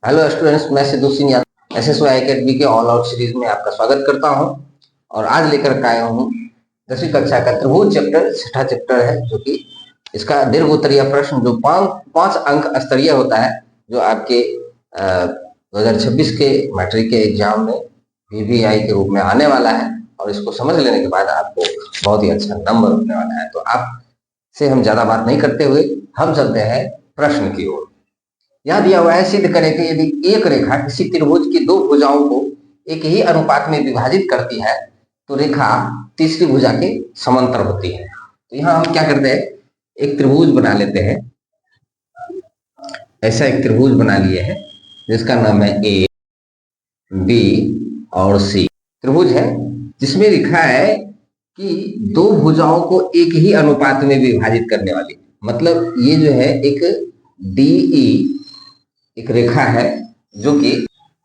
Hello students, मैं Sidhu Singh Yadav SSY academy के all out series में आपका स्वागत करता हूं। और आज लेकर आया हूं 10वीं कक्षा का त्रिभुज चैप्टर, छठा चैप्टर है, जो कि इसका दीर्घ उत्तरीय प्रश्न जो पांच अंक स्तरीय होता है, जो आपके 2026 के मैट्रिक के एग्जाम में वीवीआई के रूप में आने वाला है। और इसको समझ लेने के बाद आपको बहुत ही अच्छा नंबर मिलने वाला है। तो आप से हम ज्यादा बात नहीं करते हुए हम चलते हैं प्रश्न की ओर। यह दिया हुआ है, सिद्ध करें कि यदि एक रेखा किसी त्रिभुज की दो भुजाओं को एक ही अनुपात में विभाजित करती है तो रेखा तीसरी भुजा के समांतर होती है। तो यहाँ हम क्या करते हैं, एक त्रिभुज बना लेते हैं। ऐसा एक त्रिभुज बना लिए है जिसका नाम है ए, बी और सी। त्रिभुज है जिसमें लिखा है कि दो भुजाओं को एक ही अनुपात में विभाजित करने वाली, मतलब ये जो है एक डीई एक रेखा है जो कि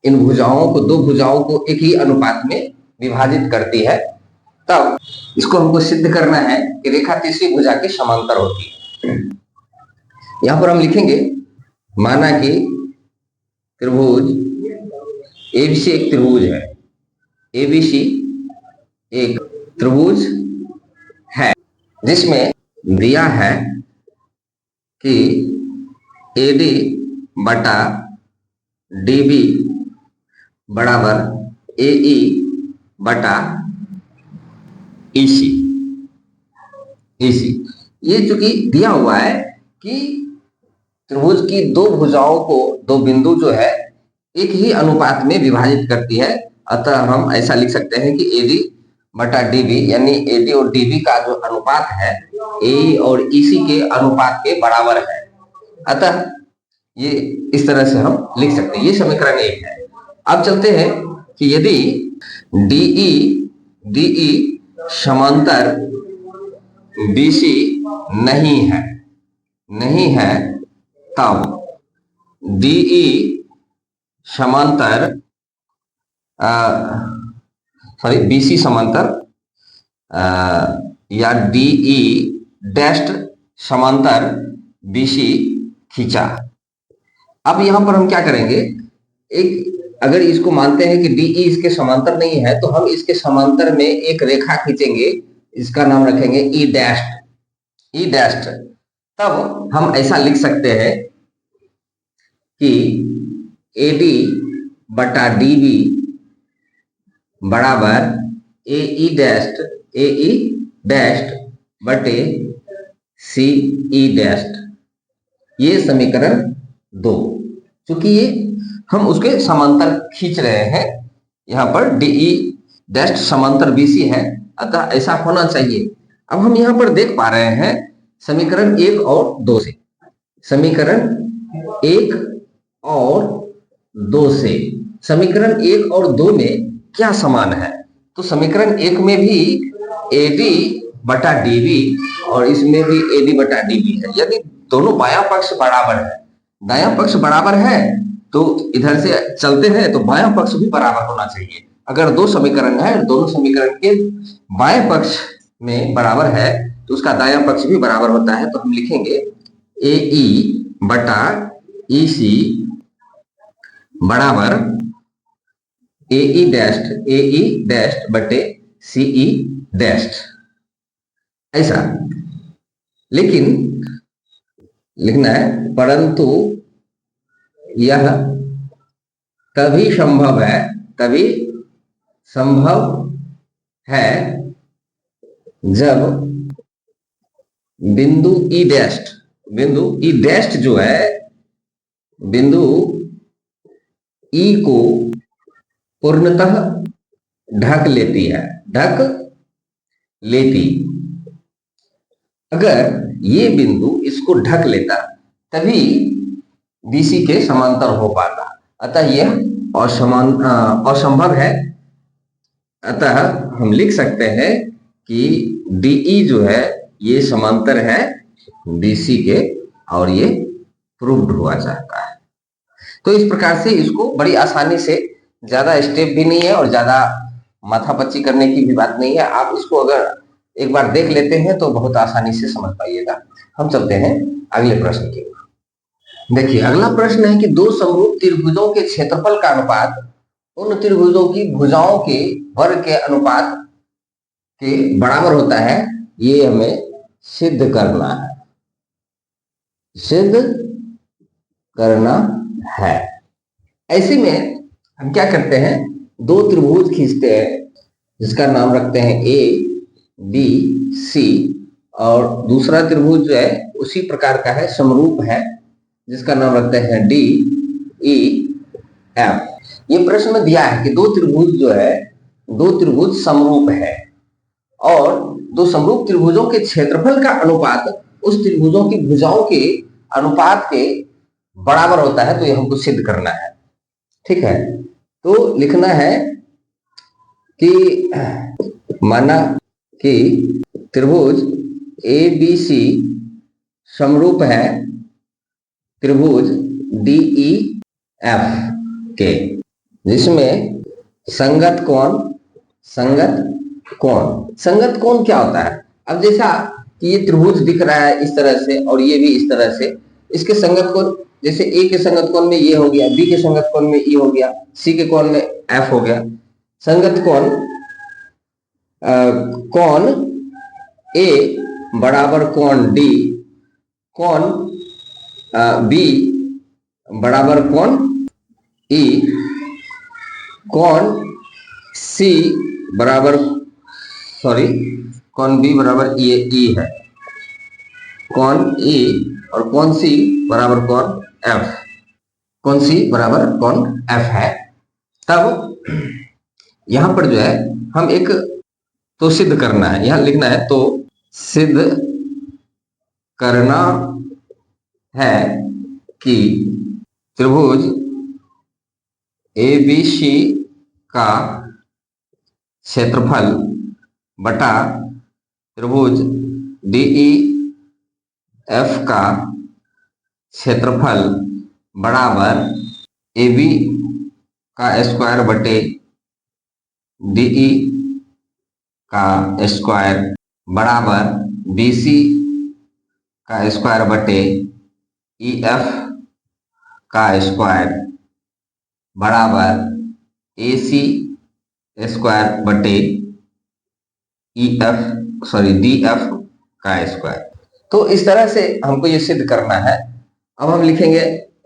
इन भुजाओं को, दो भुजाओं को एक ही अनुपात में विभाजित करती है। तब इसको हमको सिद्ध करना है कि रेखा तीसरी भुजा के समांतर होती है। यहां पर हम लिखेंगे, माना कि त्रिभुज एबीसी एक त्रिभुज है, एबीसी एक त्रिभुज है जिसमें दिया है कि एडी बटा डीबी बराबर एई बटा ईसी। ये चूंकि दिया हुआ है कि त्रिभुज की दो भुजाओं को, दो बिंदु जो है एक ही अनुपात में विभाजित करती है, अतः हम ऐसा लिख सकते हैं कि एडी बटा डीबी, यानी एडी और डीबी का जो अनुपात है ए और ईसी के अनुपात के बराबर है। अतः ये इस तरह से हम लिख सकते हैं। ये समीकरण 1 है। अब चलते हैं कि यदि डीई समांतर बीसी नहीं है तब डीई समांतर बीसी समांतर या डीई डैश समांतर बीसी खींचा। अब यहां पर हम क्या करेंगे, एक अगर इसको मानते हैं कि डीई इसके समांतर नहीं है तो हम इसके समांतर में एक रेखा खींचेंगे, इसका नाम रखेंगे ई डैश। तब हम ऐसा लिख सकते हैं कि एडी बटा डीबी बराबर एई डैश बटे सीई डैश। ये समीकरण 2, क्योंकि ये हम उसके समांतर खींच रहे हैं। यहां पर डीई डैश समांतर बीसी है, अतः ऐसा होना चाहिए। अब हम यहां पर देख पा रहे हैं समीकरण 1 और 2 से, समीकरण 1 और 2 से, समीकरण 1 और 2 में क्या समान है। तो समीकरण 1 में भी एडी बटा डीबी और इसमें भी एडी बटा डीबी है। यदि दोनों बायां पक्ष बराबर है, दायां पक्ष बराबर है, तो इधर से चलते हैं तो बायां पक्ष भी बराबर होना चाहिए। अगर दो समीकरण है, दोनों समीकरण के बाएं पक्ष में बराबर है तो उसका दायां पक्ष भी बराबर होता है। तो हम लिखेंगे एई बटा ईसी बराबर एई डैश बटे सीई डैश। ऐसा लेकिन लिखना है, परंतु यह तभी संभव है जब बिंदु ई डैश जो है, बिंदु ई को पूर्णतः ढक लेती। अगर ये बिंदु इसको ढक लेता तभी बीसी के समांतर हो पाता, अतः यह असंभव है। अतः हम लिख सकते हैं कि डीई जो है ये समांतर है बीसी के, और ये प्रूव्ड हुआ जाता है। तो इस प्रकार से इसको बड़ी आसानी से, ज्यादा स्टेप भी नहीं है और ज्यादा माथापच्ची करने की भी बात नहीं है, आप इसको अगर एक बार देख लेते हैं तो बहुत आसानी से समझ पाइएगा। हम चलते हैं अगले प्रश्न की ओर। देखिए अगला प्रश्न है कि दो समरूप त्रिभुजों के क्षेत्रफल का अनुपात उन त्रिभुजों की भुजाओं के वर्ग के अनुपात के बराबर होता है, ये हमें सिद्ध करना है, सिद्ध करना है। ऐसे में हम क्या करते हैं, दो त्रिभुज खींचते हैं जिसका नाम रखते हैं ए बी सी, और दूसरा त्रिभुज जो है उसी प्रकार का है, समरूप है, जिसका नाम रखते हैं डी ई एफ। ये प्रश्न में दिया है कि दो त्रिभुज जो है, दो त्रिभुज समरूप है और दो समरूप त्रिभुजों के क्षेत्रफल का अनुपात उस त्रिभुजों की भुजाओं के अनुपात के बराबर होता है, तो ये हमको सिद्ध करना है। ठीक है, तो लिखना है कि माना कि त्रिभुज ए बी सी समरूप है त्रिभुज डी ई एफ के, जिसमें संगत कोण, संगत कोण क्या होता है? अब जैसा कि ये त्रिभुज दिख रहा है इस तरह से और ये भी इस तरह से, इसके संगत कोण, जैसे ए के संगत कोण में ये हो गया, बी के संगत कोण में ई हो गया, सी के कोण में एफ हो गया। संगत कोण कोण ए बराबर कोण डी, कोण बी बराबर कोण ई, कोण सी बराबर कोण बी बराबर ये ई है, कोण ई और कोण सी बराबर कोण एफ, कोण सी बराबर कोण एफ है। तब यहां पर जो है हम एक तो सिद्ध करना है, यहां लिखना है तो सिद्ध करना है कि त्रिभुज ए बी सी का क्षेत्रफल बटा त्रिभुज डी ई एफ का क्षेत्रफल बराबर ए बी का स्क्वायर बटे डी ई का स्क्वायर बराबर बी सी का स्क्वायर बटे ई एफ का स्क्वायर बराबर ए सी स्क्वायर बटे डी एफ का स्क्वायर। तो इस तरह से हमको ये सिद्ध करना है। अब हम लिखेंगे,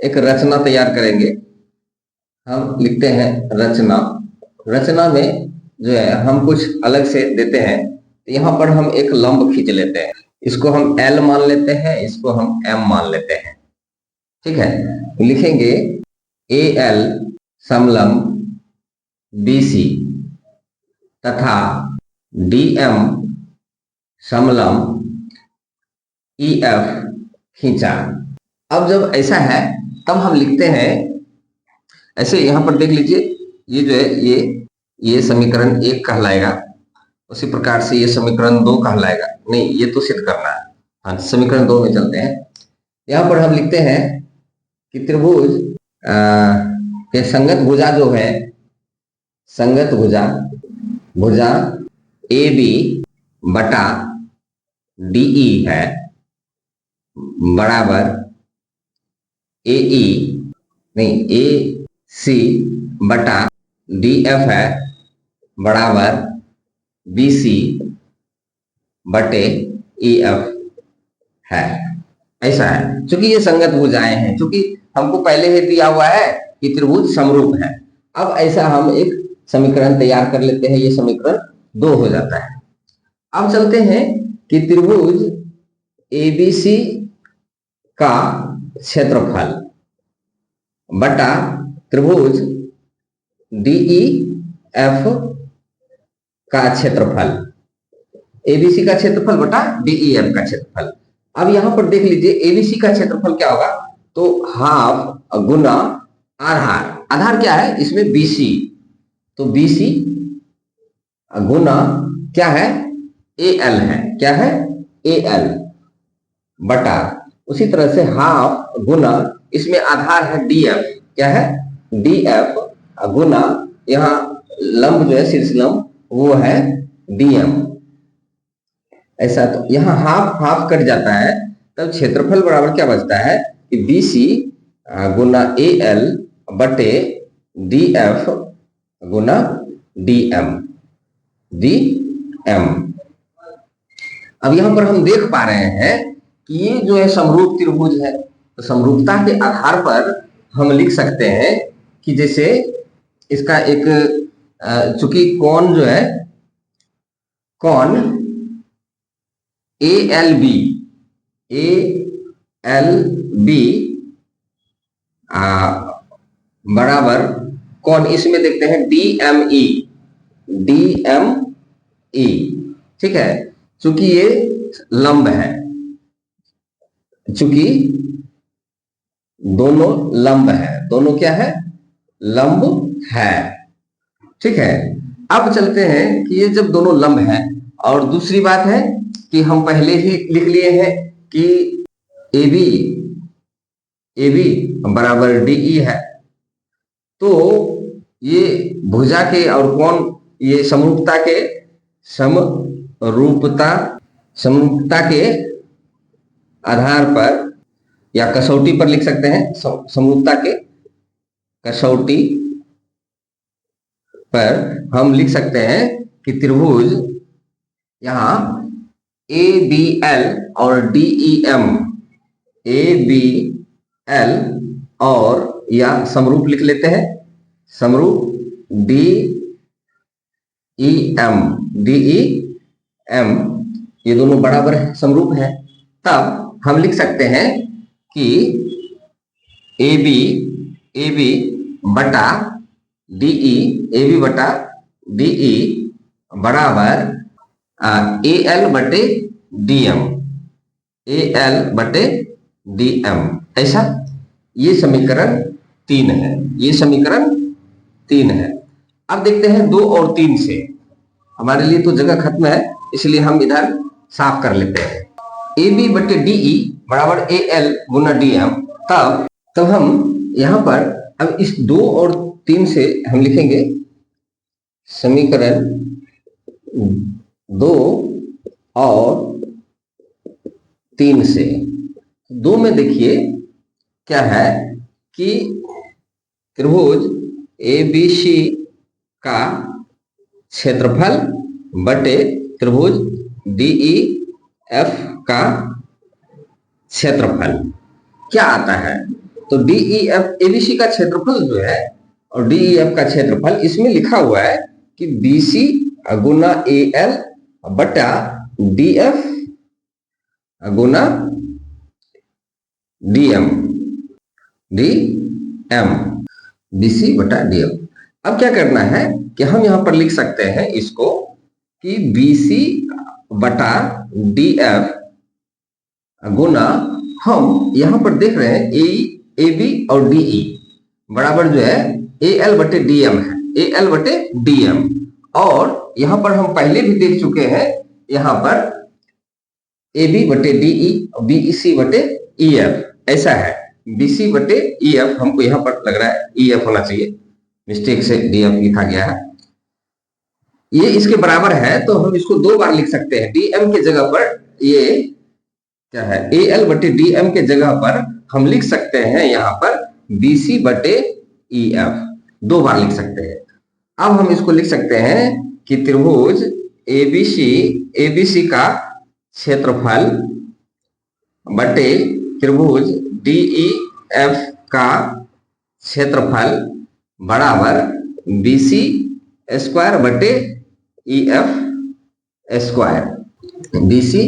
एक रचना तैयार करेंगे। हम लिखते हैं रचना। रचना में जो है हम कुछ अलग से देते हैं, तो यहाँ पर हम एक लंब खींच लेते हैं, इसको हम L मान लेते हैं, इसको हम M मान लेते हैं। ठीक है, तो लिखेंगे AL समलंब BC तथा DM समलंब EF खींचा। अब जब ऐसा है तब हम लिखते हैं ऐसे, यहां पर देख लीजिए, ये जो है ये समीकरण 1 कहलाएगा, उसी प्रकार से ये समीकरण 2 कहलाएगा। नहीं, ये तो सिद्ध करना है। हाँ, समीकरण 2 में चलते हैं। यहाँ पर हम लिखते हैं कि त्रिभुज के संगत भुजा जो है, संगत भुजा ए बी बटा डी ई है बराबर ए सी बटा डी एफ है बराबर बी सी बटे ई एफ है। ऐसा है, क्योंकि ये संगत भुजाएं हैं, क्योंकि हमको पहले ही दिया हुआ है कि त्रिभुज समरूप है। अब ऐसा हम एक समीकरण तैयार कर लेते हैं, ये समीकरण 2 हो जाता है। अब चलते हैं कि त्रिभुज एबीसी का क्षेत्रफल बटा त्रिभुज डीई एफ का क्षेत्रफल, एबीसी का क्षेत्रफल बटा डीई एफ का क्षेत्रफल। अब यहां पर देख लीजिए, एबीसी का क्षेत्रफल क्या होगा, तो हाफ गुना आधार। आधार क्या है इसमें, बीसी, तो बीसी गुना क्या है, एल है, क्या है, एल बटा, उसी तरह से हाफ गुना इसमें आधार है डीएफ, क्या है, डीएफ गुना यहाँ लंब जो है शीर्ष लंब वो है डीएम। ऐसा, तो यहाँ हाफ हाफ कट जाता है, तब क्षेत्रफल बराबर क्या बचता है, कि बी सी गुना ए एल बटे डी एफ गुना डी एम। अब यहां पर हम देख पा रहे हैं कि ये जो है समरूप त्रिभुज है, तो समरूपता के आधार पर हम लिख सकते हैं कि जैसे इसका एक चूंकि कौन जो है कौन ए एल बी बराबर कौन, इसमें देखते हैं डी एम ई, ठीक है। चूंकि ये लंब है, चूंकि दोनों लंब है, दोनों क्या है, लंब है, ठीक है। अब चलते हैं कि ये जब दोनों लंब है, और दूसरी बात है कि हम पहले ही लिख लिए हैं कि ए बी बराबर डीई है, तो ये भुजा के और कोण, ये समरूपता के आधार पर या कसौटी पर लिख सकते हैं। समरूपता के कसौटी पर हम लिख सकते हैं कि त्रिभुज यहां ए बी एल और D E M, A B L और या समरूप लिख लेते हैं, समरूप डी ई एम, ये दोनों बराबर है, समरूप है। तब हम लिख सकते हैं कि ए बी बटा डीई बराबर ए एल बटे डी एम, ऐसा। ये समीकरण 3 है, ये समीकरण 3 है। अब देखते हैं 2 और 3 से, हमारे लिए तो जगह खत्म है, इसलिए हम इधर साफ कर लेते हैं। ए बी बटे डीई बराबर ए एल गुना डी एम। तब हम यहां पर अब इस 2 और 3 से हम लिखेंगे समीकरण 2 और 3 से। 2 में देखिए क्या है कि त्रिभुज ए बी सी का क्षेत्रफल बटे त्रिभुज डीई एफ का क्षेत्रफल क्या आता है। तो डीई एफ एबीसी का क्षेत्रफल जो है और डीई एफ का क्षेत्रफल, इसमें लिखा हुआ है कि बीसी गुना ए एल बटा डी एफ गुना डीएम, बीसी बटा डीएम। अब क्या करना है कि हम यहां पर लिख सकते हैं इसको कि बीसी बटा डीएफ गुना, हम यहां पर देख रहे हैं ए बी और डीई बराबर जो है ए एल बटे डीएम है, ए एल बटे डीएम। और यहां पर हम पहले भी देख चुके हैं, यहां पर ए बी बटे डीई, बीसी बटे ईएफ, ऐसा है। बीसी बटे ईएफ हमको यहां पर लग रहा है ईएफ होना चाहिए, मिस्टेक से डीएफ लिखा गया है। ये इसके बराबर है, तो हम इसको 2 बार लिख सकते हैं। डीएम के जगह पर ये क्या है, ए एल बटे डीएम के जगह पर हम लिख सकते हैं यहां पर बीसी बटे ईएफ, 2 बार लिख सकते हैं। अब हम इसको लिख सकते हैं कि त्रिभुज एबीसी का क्षेत्रफल बटे त्रिभुज डीईएफ का क्षेत्रफल बराबर बीसी स्क्वायर बटे ईएफ स्क्वायर, बीसी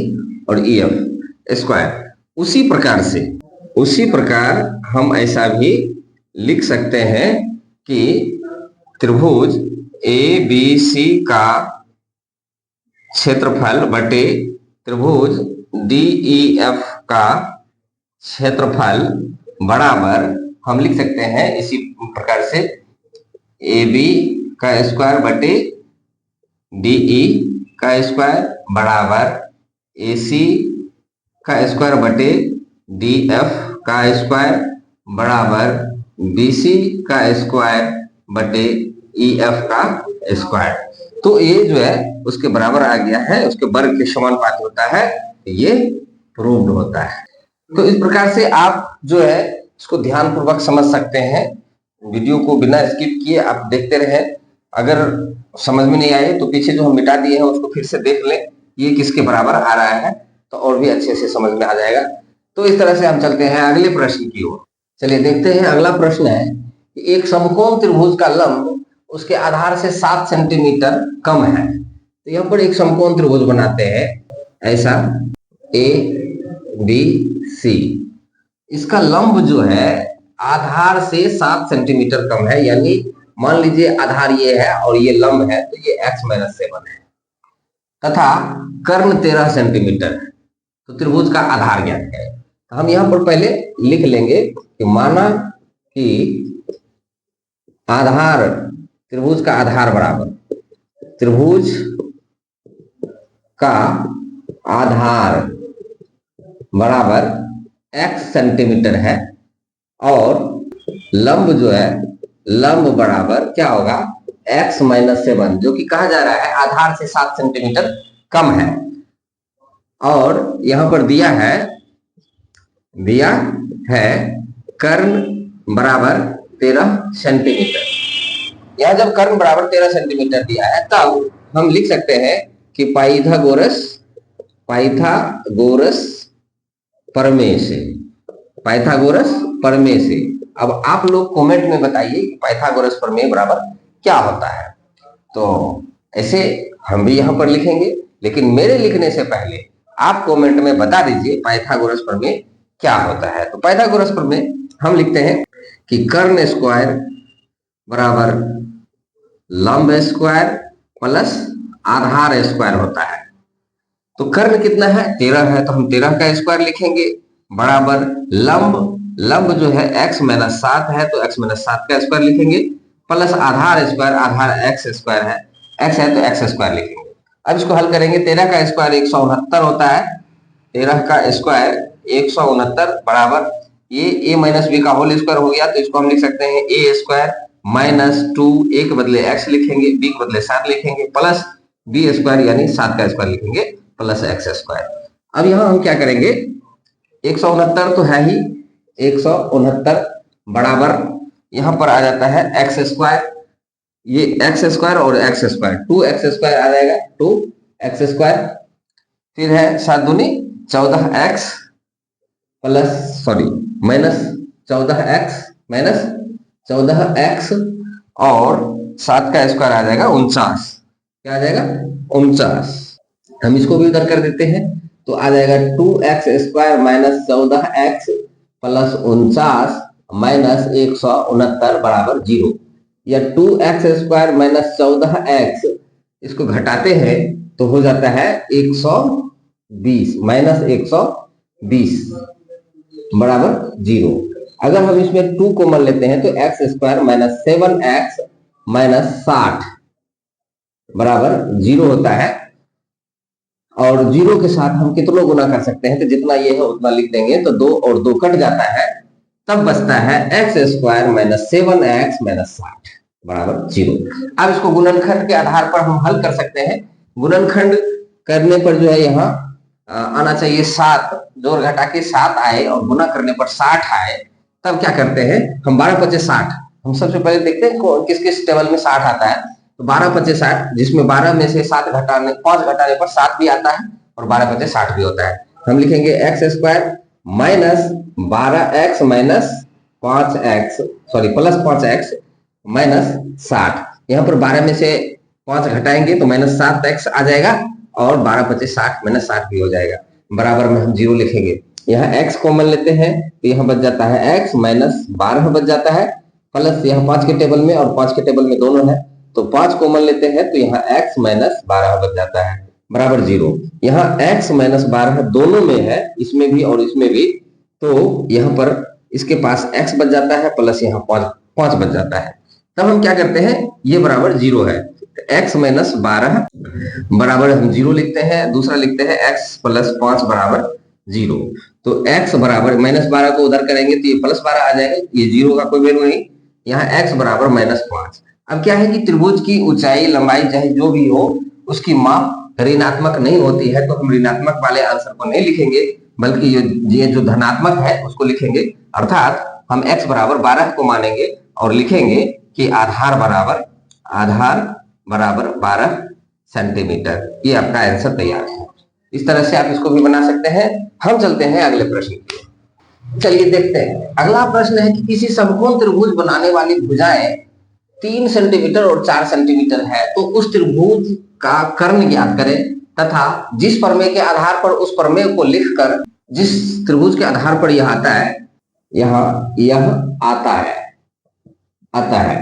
और ईएफ स्क्वायर। उसी प्रकार हम ऐसा भी लिख सकते हैं कि त्रिभुज ए बी सी का क्षेत्रफल बटे त्रिभुज डीईएफ का क्षेत्रफल बराबर, हम लिख सकते हैं इसी प्रकार से ए बी का स्क्वायर बटे डीई का स्क्वायर बराबर ए सी का स्क्वायर बटे डीएफ का स्क्वायर बराबर बीसी का स्क्वायर बटे ईएफ का स्क्वायर। तो ये जो है उसके बराबर आ गया है, उसके वर्ग के समानुपाती होता है, ये प्रूव्ड होता है। तो इस प्रकार से आप जो है इसको ध्यान पूर्वक समझ सकते हैं। वीडियो को बिना स्किप किए आप देखते रहे। अगर समझ में नहीं आए तो पीछे जो हम मिटा दिए हैं उसको फिर से देख लें, ये किसके बराबर आ रहा है, तो और भी अच्छे से समझ में आ जाएगा। तो इस तरह से हम चलते हैं अगले प्रश्न की ओर। चलिए देखते हैं। अगला प्रश्न है कि एक समकोण त्रिभुज का लंब उसके आधार से 7 सेंटीमीटर कम है। तो यहाँ पर एक समकोण त्रिभुज बनाते हैं ऐसा ए बी सी। इसका लंब जो है आधार से 7 सेंटीमीटर कम है, यानी मान लीजिए आधार ये है और ये लंब है, तो ये x-7 है तथा कर्ण 13 सेंटीमीटर है। तो त्रिभुज का आधार ज्ञात है। तो हम यहाँ पर पहले लिख लेंगे कि माना कि आधार, त्रिभुज का आधार बराबर, त्रिभुज का आधार बराबर x सेंटीमीटर है और लंब जो है, लंब बराबर क्या होगा x-7, जो कि कहा जा रहा है आधार से 7 सेंटीमीटर कम है। और यहां पर दिया है कर्ण बराबर 13 सेंटीमीटर। यहां जब कर्ण बराबर 13 सेंटीमीटर दिया है तब हम लिख सकते हैं कि पाइथागोरस प्रमेय से। अब आप लोग कमेंट में बताइए कि पाइथागोरस प्रमेय बराबर क्या होता है। तो ऐसे हम भी यहां पर लिखेंगे, लेकिन मेरे लिखने से पहले आप कमेंट में बता दीजिए पाइथागोरस प्रमेय क्या होता है। तो पाइथागोरस प्रमेय हम लिखते हैं कि कर्ण स्क्वायर बराबर लंब स्क्वायर प्लस आधार स्क्वायर होता है। तो कर्ण कितना है 13 है, तो हम 13 का स्क्वायर लिखेंगे बराबर लंब जो है x-7 है, तो x-7 का स्क्वायर लिखेंगे प्लस आधार स्क्वायर, आधार x स्क्वायर है, x है तो x स्क्वायर लिखेंगे। अब इसको हल करेंगे। 13 का स्क्वायर 169 होता है, 13 का स्क्वायर 169 बराबर ये a माइनस बी का होल स्क्वायर हो गया, तो इसको हम लिख सकते हैं a स्क्वायर माइनस 2, a के बदले x लिखेंगे, b के बदले 7 लिखेंगे, प्लस b स्क्वायर यानी 7 का स्क्वायर लिखेंगे प्लस x स्क्वायर। अब यहाँ हम क्या करेंगे, 169 तो है ही, 169 बराबर यहाँ पर आ जाता है एक्स स्क्वायर, ये एक्स स्क्वायर और एक्स स्क्वायर 2x स्क्वायर आ जाएगा, 2x स्क्वायर, फिर है 7 दूनी 14x माइनस 14x और 7 का स्क्वायर आ जाएगा 49। क्या आ जाएगा 49। हम इसको भी उधर कर देते हैं तो आ जाएगा 2x square minus 14x plus 49 minus 169 बराबर 0। या 2x स्क्वायर माइनस 14x, इसको घटाते हैं तो हो जाता है 120 माइनस 120 बराबर 0। अगर हम इसमें 2 कॉमन लेते हैं तो x square minus 7x minus 60 बराबर 0 होता है। और 0 के साथ हम कितना गुना कर सकते हैं, तो जितना ये है उतना लिख देंगे, तो 2 और 2 कट जाता है, तब बचता है x square minus 7x minus 60 बराबर 0। अब इसको गुणनखंड के आधार पर हम हल कर सकते हैं। गुणनखंड करने पर जो है यहाँ आना चाहिए 7, जोड़ घटा के 7 आए और गुना करने पर 60 आए, तब क्या करते हैं हम 12 पचे 60। हम सबसे पहले देखते हैं किस किस टेबल में 60 आता है। तो 12 पचे 60, जिसमें 12 में से 5 घटाने पर 7 भी आता है और 12 पचे 60 भी होता है। हम लिखेंगे x square minus 12x minus 5x plus 5x minus 60। यहाँ पर 12 में से 5 घटाएंगे तो माइनस 7x आ जाएगा और 12 पचे 60 माइनस 60 भी हो जाएगा। बराबर में हम 0 लिखेंगे। यहाँ x कॉमन लेते हैं तो यहाँ बच जाता है x माइनस 12 बच जाता है, प्लस यहाँ 5 के टेबल में और 5 के टेबल में दोनों है, तो 5 कॉमन लेते हैं तो यहाँ x माइनस 12 बच जाता है बराबर 0। यहाँ x माइनस 12 दोनों में है, इसमें भी और इसमें भी, तो यहाँ पर इसके पास x बच जाता है प्लस यहाँ 5 बच जाता है। तब हम क्या करते हैं, ये बराबर 0 है, x माइनस 12 बराबर हम 0 लिखते हैं, दूसरा लिखते हैं x प्लस 5 बराबर 0। तो x बराबर माइनस 12 को उधर करेंगे तो ये प्लस 12 आ जाएगा, ये 0 का कोई वैल्यू नहीं। यहाँ x बराबर माइनस 5। अब क्या है कि त्रिभुज की ऊंचाई लंबाई चाहे जो भी हो उसकी माप ऋणात्मक नहीं होती है, तो हम ऋणात्मक वाले आंसर को नहीं लिखेंगे, बल्कि ये जो धनात्मक है उसको लिखेंगे, अर्थात हम x बराबर 12 को मानेंगे और लिखेंगे कि आधार बराबर 12 सेंटीमीटर। ये आपका आंसर तैयार है। इस तरह से आप इसको भी बना सकते हैं। हम चलते हैं अगले प्रश्न की। चलिए देखते हैं। अगला प्रश्न है कि किसी समकोण त्रिभुज बनाने वाली भुजाएं 3 सेंटीमीटर और 4 सेंटीमीटर है, तो उस त्रिभुज का कर्ण ज्ञात करें तथा जिस प्रमेय के आधार पर उस प्रमेय को लिखकर, जिस त्रिभुज के आधार पर यह आता है, यह आता है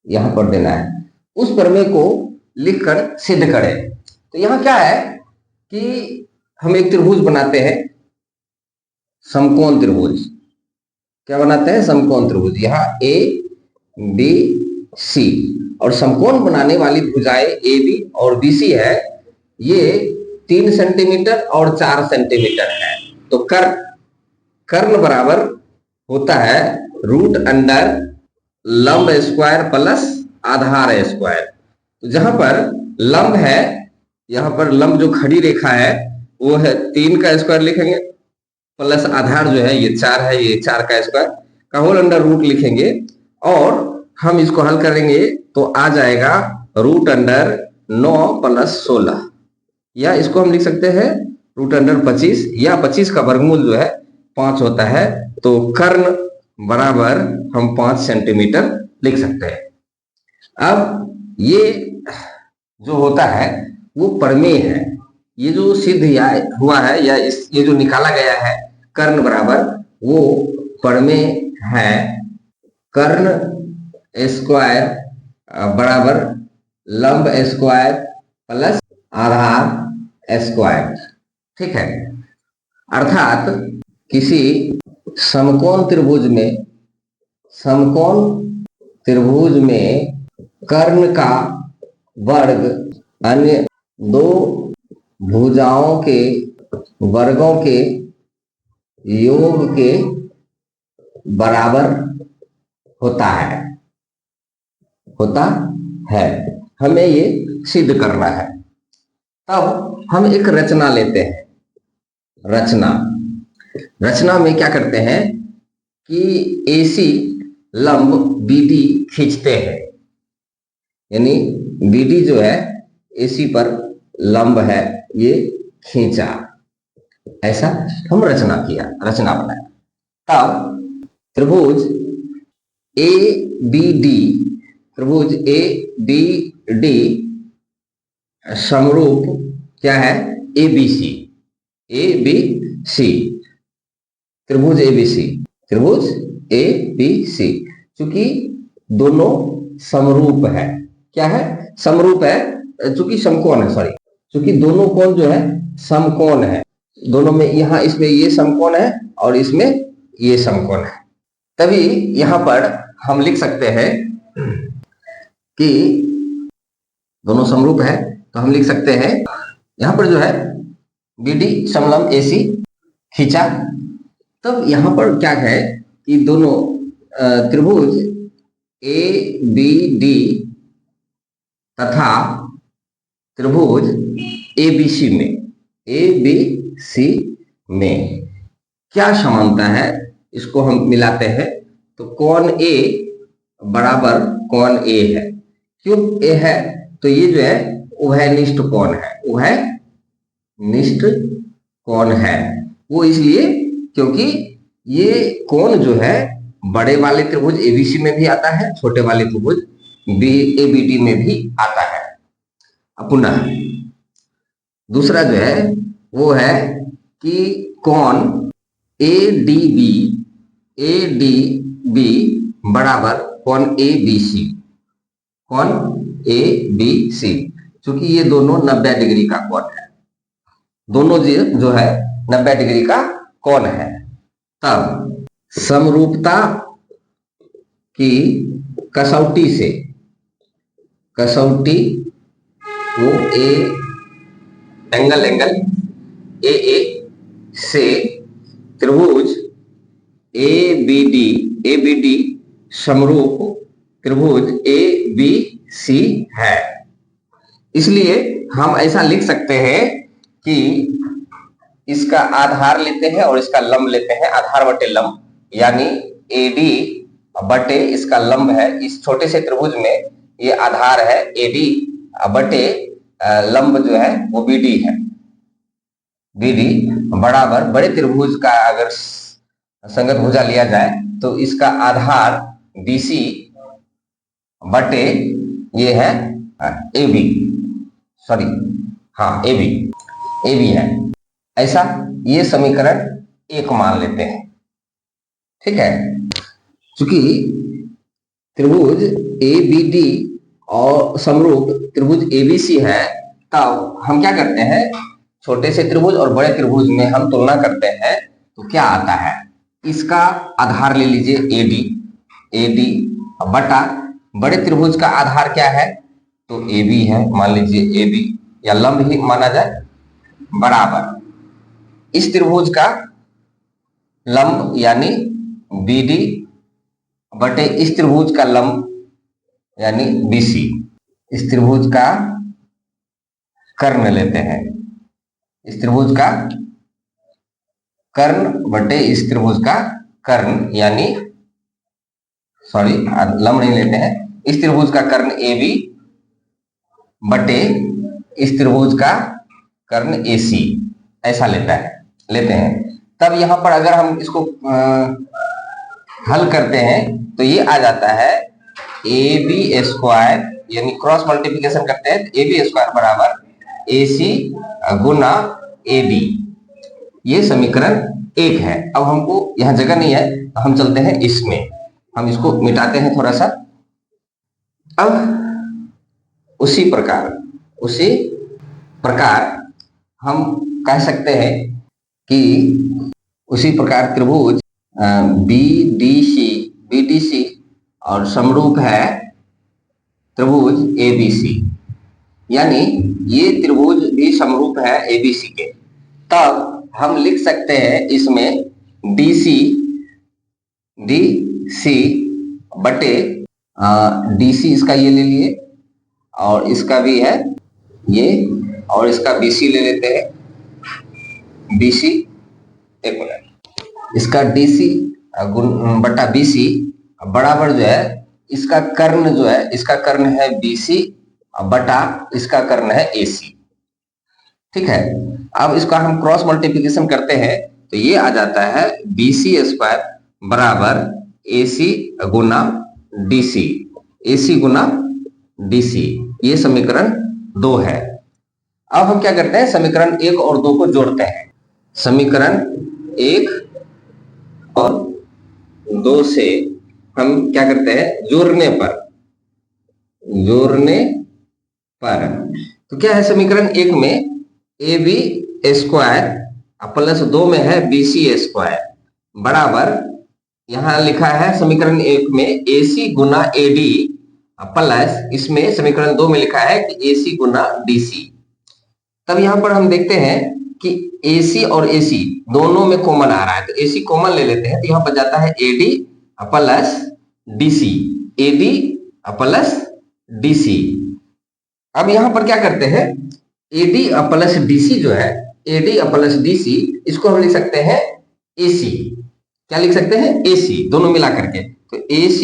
यहां पर देना है, उस प्रमेय को लिखकर सिद्ध करें। तो यहां क्या है कि हम एक त्रिभुज बनाते हैं, समकोण त्रिभुज। क्या बनाते हैं? समकोण त्रिभुज। यहाँ ए बी सी, और समकोण बनाने वाली भुजाएं ए बी और बी सी है, ये 3 सेंटीमीटर और 4 सेंटीमीटर है। तो कर्ण बराबर होता है रूट अंडर लंब स्क्वायर प्लस आधार स्क्वायर। तो जहां पर लंब है, यहां पर लंब जो खड़ी रेखा है वो है 3 का स्क्वायर लिखेंगे, प्लस आधार जो है ये 4 है, ये 4 का स्क्वायर का होल अंडर रूट लिखेंगे, और हम इसको हल करेंगे तो आ जाएगा रूट अंडर 9 प्लस 16, या इसको हम लिख सकते हैं रूट अंडर 25, या 25 का वर्गमूल जो है 5 होता है। तो कर्ण बराबर हम 5 सेंटीमीटर लिख सकते हैं। अब ये जो होता है वो प्रमेय है। ये जो सिद्ध हुआ है, या ये जो निकाला गया है कर्ण बराबर, वो प्रमेय है कर्ण स्क्वायर बराबर लंब स्क्वायर प्लस आधार स्क्वायर। ठीक है। अर्थात किसी समकोण त्रिभुज में कर्ण का वर्ग अन्य दो भुजाओं के वर्गों के योग के बराबर होता है। हमें ये सिद्ध करना है। तब हम एक रचना लेते हैं। रचना में क्या करते हैं कि AC लंब BD खींचते हैं, यानी BD जो है AC पर लंब है, ये खींचा, ऐसा हम रचना बनाया। तब त्रिभुज ABD समरूप क्या है? ABC। त्रिभुज ABC चूंकि दोनों समरूप है। क्या है? समरूप है, चूंकि समकोण है, चूंकि दोनों कोण जो है समकोण है, दोनों में, यहाँ इसमें ये समकोण है और इसमें ये समकोण है, तभी यहां पर हम लिख सकते हैं कि दोनों समरूप है। तो हम लिख सकते हैं यहां पर जो है BD समलंब AC खींचा। तब यहां पर क्या है कि दोनों त्रिभुज ABD तथा त्रिभुज ABC में क्या समानता है, इसको हम मिलाते हैं। तो कोण A बराबर कोण A है। क्यों A है? तो ये जो है उभयनिष्ठ कोण है। वो इसलिए क्योंकि ये कोण जो है बड़े वाले त्रिभुज ABC में भी आता है, छोटे वाले त्रिभुज ABD में भी आता है। अब पुनः दूसरा जो है वो है कि कोण ADB बराबर कोण ABC, क्योंकि ये दोनों 90 डिग्री का कोण है, दोनों जो है 90 डिग्री का कोण है। तब समरूपता की कसौटी वो एंगल AA से त्रिभुज ABD समरूप त्रिभुज ABC है। इसलिए हम ऐसा लिख सकते हैं कि इसका आधार लेते हैं और इसका लंब लेते हैं, आधार बटे लंब, यानी एडी बटे इसका लंब है। इस छोटे से त्रिभुज में ये आधार है एडी बटे लंब जो है वो बीडी है। बीडी बराबर बड़े त्रिभुज का अगर संगत भुजा लिया जाए तो इसका आधार बीसी बटे ये है एबी, सॉरी हाँ एबी है। ऐसा ये समीकरण 1 मान लेते हैं। ठीक है, चूंकि त्रिभुज एबीडी और समरूप त्रिभुज एबीसी है, तब हम क्या करते हैं, छोटे से त्रिभुज और बड़े त्रिभुज में हम तुलना करते हैं तो क्या आता है, इसका आधार ले लीजिए एडी बटा बड़े त्रिभुज का आधार क्या है तो एबी है, मान लीजिए एबी या लंब ही माना जाए, बराबर इस त्रिभुज का लंब यानी बीडी बटे इस त्रिभुज का लंब यानी बीसी। इस त्रिभुज का कर्ण लेते हैं, इस त्रिभुज का कर्ण बटे इस त्रिभुज का कर्ण, यानी सॉरी लंब नहीं लेते हैं, इस त्रिभुज का कर्ण एबी बटे इस त्रिभुज का कर्ण एसी, ऐसा लेते हैं। तब यहां पर अगर हम इसको हल करते हैं तो ये आ जाता है ए बी स्क्वायर, यानी क्रॉस मल्टीप्लिकेशन करते हैं तो ए बी स्क्वायर बराबर ए सी गुना ए डी। ये समीकरण 1 है। अब हमको यहां जगह नहीं है तो हम चलते हैं इसमें, हम इसको मिटाते हैं थोड़ा सा। अब उसी प्रकार हम कह सकते हैं कि उसी प्रकार त्रिभुज बीडीसी और समरूप है त्रिभुज एबीसी, यानी ये त्रिभुज भी समरूप है एबीसी के। तब हम लिख सकते हैं इसमें डीसी बटे डीसी इसका ये ले लिए और इसका भी है ये, और इसका बीसी ले लेते हैं, बीसी एक मिनट, इसका डीसी बटा बीसी बराबर जो है इसका कर्ण जो है, इसका कर्ण है बीसी बटा इसका कर्ण है एसी। ठीक है, अब इसका हम क्रॉस मल्टीप्लिकेशन करते हैं तो ये आ जाता है बीसी स्क्वायर बराबर एसी गुना डीसी, एसी गुना डीसी। ये समीकरण 2 है। अब हम क्या करते हैं, समीकरण 1 और 2 को जोड़ते हैं। समीकरण 1 और 2 से हम क्या करते हैं, जोड़ने पर तो क्या है, समीकरण 1 में ए बी स्क्वायर प्लस 2 में है बी सी स्क्वायर बराबर, यहां लिखा है समीकरण 1 में ए सी गुना ए डी प्लस इसमें समीकरण 2 में लिखा है कि ए सी गुना डी सी। तब यहां पर हम देखते हैं कि AC और AC दोनों में कॉमन आ रहा है तो AC कॉमन ले लेते हैं तो यहां पर जाता है AD plus DC, AD plus DC। अब यहां पर क्या करते हैं, AD प्लस DC जो है, AD प्लस DC इसको हम लिख सकते हैं AC। क्या लिख सकते हैं, AC दोनों मिला करके, तो AC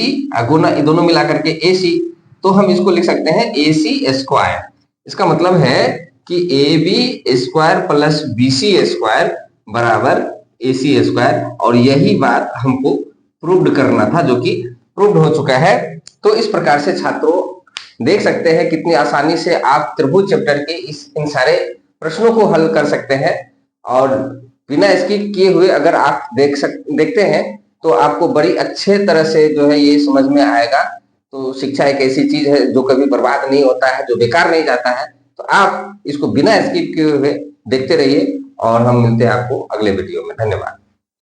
गुना दोनों मिला करके AC, तो हम इसको लिख सकते हैं AC स्क्वायर। इसका मतलब है कि A B square plus B C square बराबर ए सी स्क्वायर, और यही बात हमको प्रूव्ड करना था जो कि प्रूव्ड हो चुका है। तो इस प्रकार से छात्रों देख सकते हैं कितनी आसानी से आप त्रिभुज चैप्टर के इन सारे प्रश्नों को हल कर सकते हैं, और बिना स्किप किए हुए अगर आप देखते हैं तो आपको बड़ी अच्छे तरह से जो है ये समझ में आएगा। तो शिक्षा एक ऐसी चीज है जो कभी बर्बाद नहीं होता है, जो बेकार नहीं जाता है। तो आप इसको बिना स्किप किए हुए देखते रहिए, और हम मिलते हैं आपको अगले वीडियो में। धन्यवाद।